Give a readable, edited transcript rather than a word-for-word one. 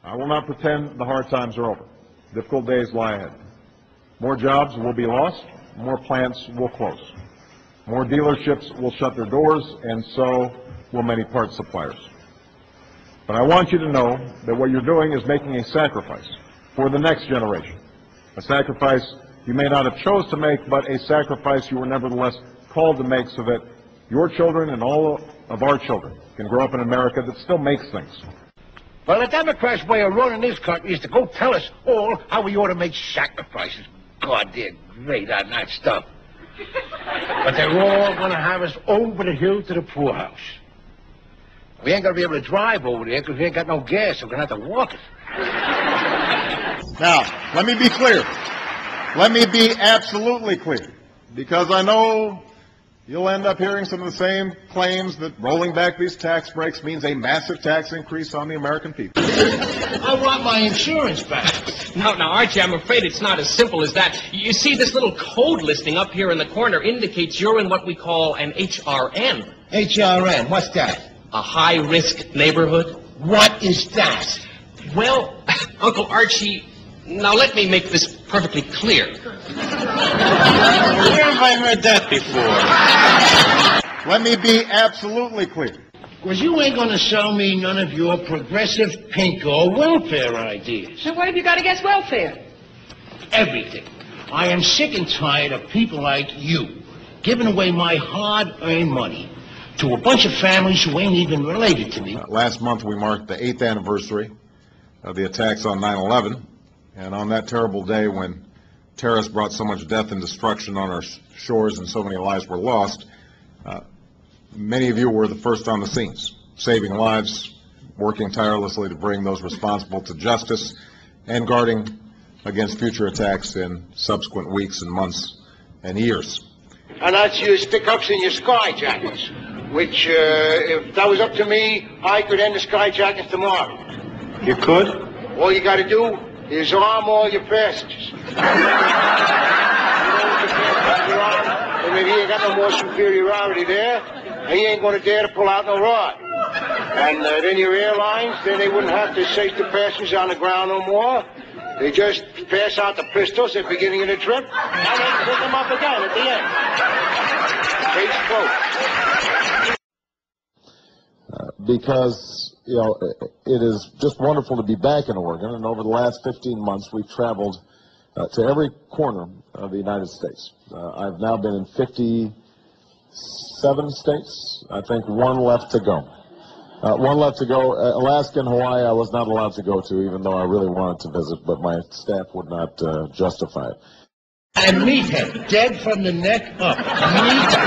I will not pretend the hard times are over. Difficult days lie ahead. More jobs will be lost, more plants will close. More dealerships will shut their doors, and so will many parts suppliers. But I want you to know that what you're doing is making a sacrifice for the next generation. A sacrifice you may not have chose to make, but a sacrifice you were nevertheless called to make so that your children and all of our children can grow up in America that still makes things. Well, the Democrats' way of running this country is to go tell us all how we ought to make sacrifices. God, they're great on that stuff. But they're all going to have us over the hill to the poorhouse. We ain't going to be able to drive over there because we ain't got no gas, so we're going to have to walk it. Now, let me be clear. Let me be absolutely clear, because I know you'll end up hearing some of the same claims that rolling back these tax breaks means a massive tax increase on the American people. I want my insurance back. Now, Archie, I'm afraid it's not as simple as that. You see, this little code listing up here in the corner indicates you're in what we call an HRN. HRN, what's that? A high-risk neighborhood. What is that? Well, Uncle Archie, now let me make this perfectly clear. Where have I heard that before? Let me be absolutely clear. Because you ain't going to sell me none of your progressive pinko welfare ideas. So what have you got against welfare? Everything. I am sick and tired of people like you giving away my hard-earned money to a bunch of families who ain't even related to me. Last month we marked the 8th anniversary of the attacks on 9/11, and on that terrible day when terrorists brought so much death and destruction on our shores and so many lives were lost, many of you were the first on the scenes, saving lives, working tirelessly to bring those responsible to justice, and guarding against future attacks in subsequent weeks and months and years. And that's your stick-ups and your skyjackets, which, if that was up to me, I could end the skyjackets tomorrow. You could? All you got to do is arm all your passengers. And if he ain't got no more superiority there, he ain't going to dare to pull out no rod. And then your airlines, then they wouldn't have to chase the passengers on the ground no more. They just pass out the pistols at the beginning of the trip, and then pick them up again at the end. Case closed. Because, it is just wonderful to be back in Oregon, and over the last 15 months we've traveled to every corner of the United States. I've now been in 57 states. I think one left to go. Alaska and Hawaii I was not allowed to go to, even though I really wanted to visit, but my staff would not justify it. And meet him, dead from the neck up. Meet him.